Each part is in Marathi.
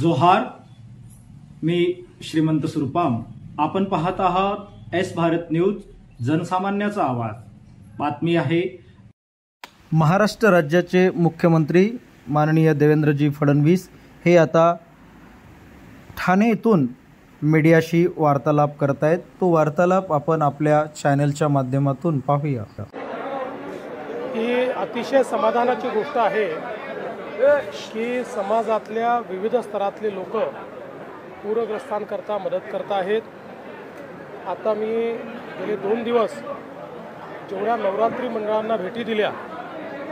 जोहार, मी श्रीमंत सुरपाम। आपण पाहत आहात एस भारत न्यूज, जनसामान्याचा आवाज। बातमी आहे महाराष्ट्र राज्याचे मुख्यमंत्री माननीय देवेंद्रजी फडणवीस हे आता ठाणे येथून मीडियाशी वार्तालाप करत आहेत। तो वार्तालाप आपण आपल्या चॅनलच्या माध्यमातून पाहूया। ही अतिशय समाधानाची गोष्ट आहे की समाजातल्या विविध स्तरातले लोक पूरग्रस्तांकरता मदत करत आहेत। आता मी गेले 2 दिवस जेवढ्या नवरात्री मंडळांना भेटी दिल्या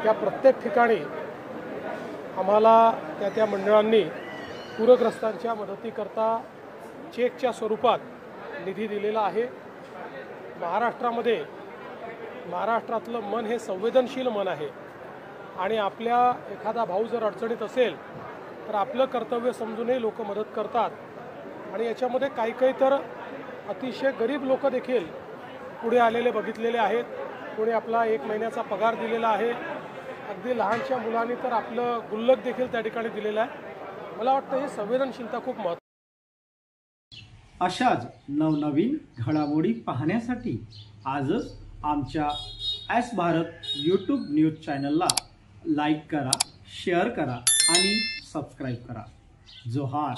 त्या प्रत्येक ठिकाणी आम्हाला त्या मंडळांनी पूरग्रस्तांच्या मदतीकरता चेकच्या स्वरूपात निधी दिलेला आहे। महाराष्ट्रातलं मन हे संवेदनशील मन आहे आणि आपल्या एखादा भाऊ जर अडचणीत असेल तर आपलं कर्तव्य समजूनही लोक मदत करतात। आणि याच्यामध्ये काही तर अतिशय गरीब लोक देखील पुढे आलेले बघितलेले आहेत। कोणी आपला 1 महिन्याचा पगार दिलेला आहे, अगदी लहानशा मुलांनी तर आपलं गुल्लक देखील त्या ठिकाणी दिलेलं आहे। मला वाटतं ही संवेदनशीलता खूप महत्त्वाची। अशाच नवनवीन घडामोडी पाहण्यासाठी आजच आमच्या एस भारत यूट्यूब न्यूज चॅनलला लाईक करा, शेअर करा आणि सबस्क्राईब करा। जोहार।